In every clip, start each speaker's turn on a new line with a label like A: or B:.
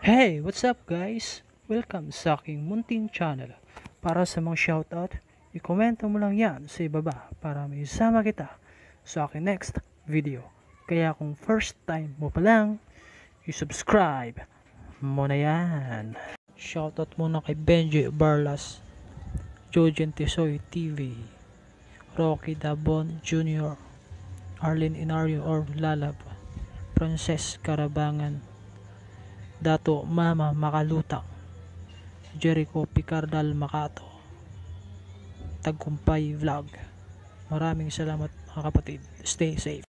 A: Hey, what's up guys? Welcome sa aking munting channel. Para sa mga shoutout, i-komento mo lang yan sa ibaba para may isama kita sa aking next video. Kaya kung first time mo pa lang, i-subscribe mo na yan. Shoutout muna kay Benji Barlas, Jojen Tisoy TV, Rocky Dabon Jr., Arlene Inario or Lalab, Princess Karabangan, Dato Mama Makalutang, Jericho Picardal Makato, Tagkumpay Vlog. Maraming salamat mga kapatid. Stay safe.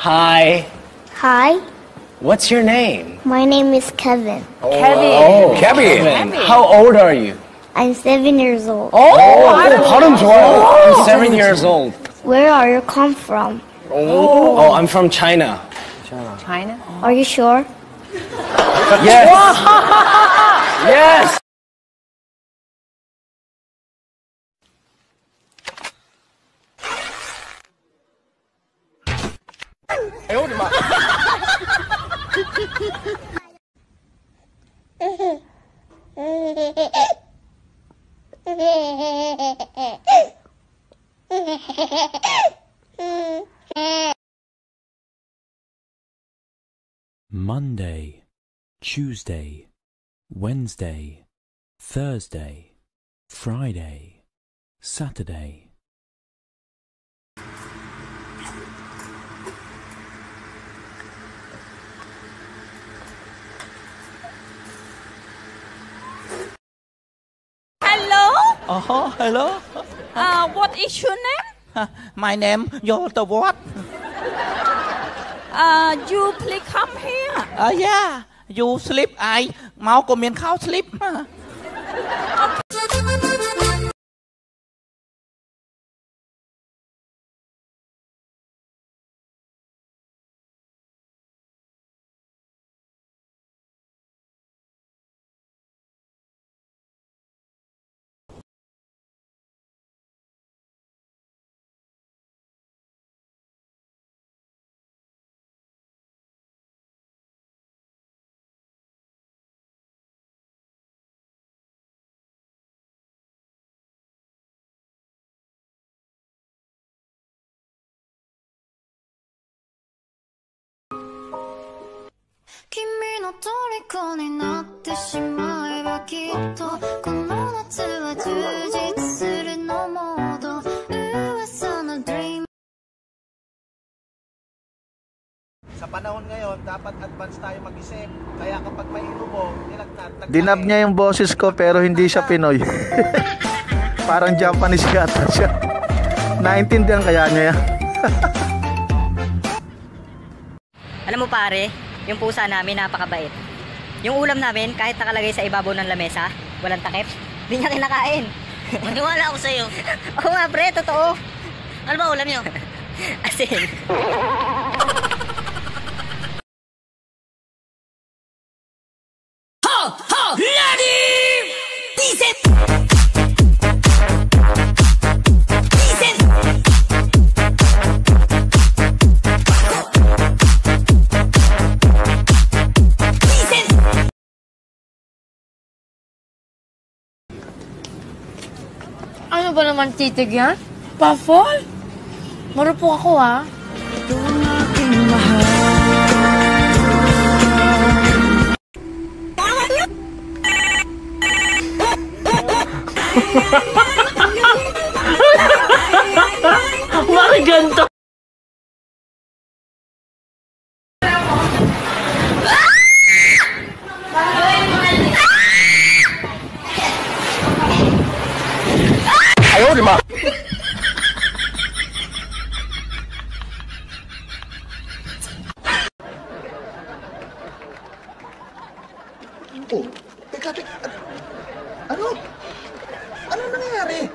B: Hi.
C: Hi,
B: What's your name?
C: my name is Kevin.
B: Oh, Kevin. How old are you?
C: I'm 7 years old.
B: 발음 좋아요. I'm 7 years old.
C: Where are you come from?
B: Oh, I'm from China.
D: China?
C: Are you sure?
B: Yes. Yes.
E: Monday, Tuesday, Wednesday, Thursday, Friday, Saturday.
F: Hello?
G: Hello?
F: What is your name?
G: My name, you're the what?
F: You please come here.
G: Yeah, you sleep, ai, máu của miền khao sleep.
H: Sa panahon ngayon, dapat advance tayo mag-isip. Kaya kapag may inubo, nilagnat.
I: Dinab niya yung boses ko pero hindi siya Pinoy. Parang Japanese yata siya. Naintindihan kaya niya yan.
D: Alam mo pare, yung pusa namin napakabait. Yung ulam namin, kahit nakalagay sa ibabaw ng lamesa, walang takip, hindi niya kinakain.
F: Maniwala ako sa'yo.
D: Oo nga pre, totoo.
F: Ano ba ulam niyo?
D: Asin.
J: Ano ba naman titig yan? Pa-fall? Marupok ako ha.
G: Bakit ganito?
H: Ano? Ano nangyayari?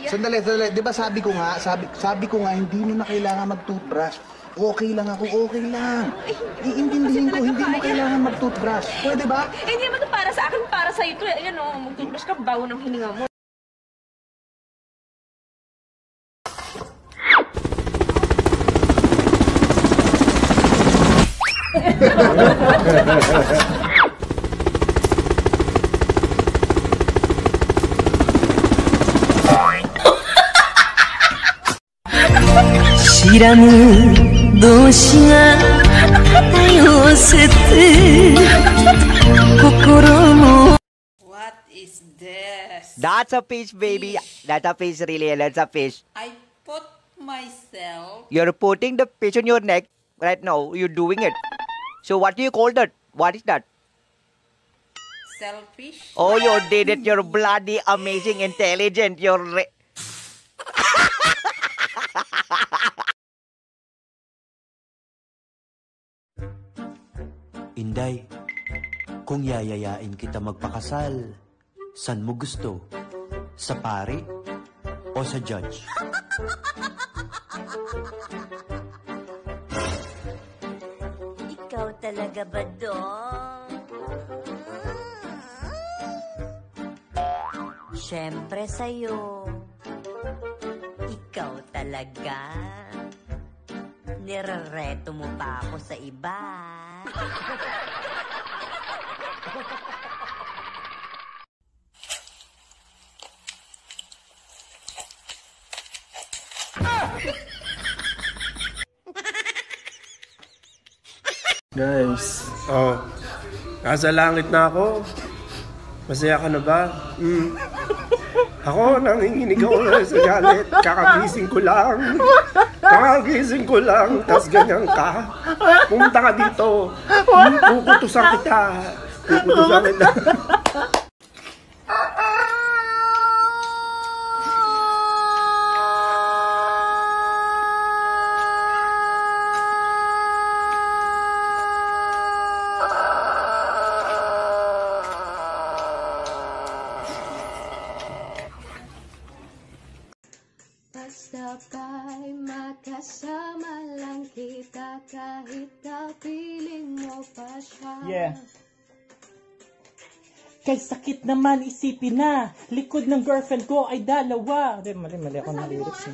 H: Sandali. Di ba sabi ko nga, hindi mo na kailangan mag-toothbrush. Okay lang ako, okay lang. Iintindihin ko, hindi mo kailangan mag-toothbrush. Pwede ba?
F: Hindi naman ito para sa akin, para sa ito. Ayan o, mag-toothbrush ka, bago ng hininga mo.
K: 시라는 도시가 요새때心も
F: What is this?
D: That's a fish, baby. That's a fish, really. That's a fish.
F: I put myself.
D: You're putting the fish on your neck right now. You're doing it. So what do you call that? What is that?
F: Selfish.
D: Oh, you did it. You're bloody amazing, intelligent.
E: Inday, kung yayayain kita magpakasal, san mo gusto? Sa pari o sa judge?
K: Ikaw talaga ba, Dong? Siyempre sa'yo. Ikaw talaga. Nirereto mo pa ako sa iba.
L: Guys, nasa langit na ako. Masaya ka na ba? Ako, nanginginig ako sa galit. Kakagising ko lang. Tas ganyan ka. Pumunta ka dito. Kukutusan kita.
J: Basta ba'y magkasama lang kita kahit na piling mo pa siya.
M: Yeah. Kay sakit naman isipin na likod ng girlfriend ko ay dalawa. Mali ako na lyrics.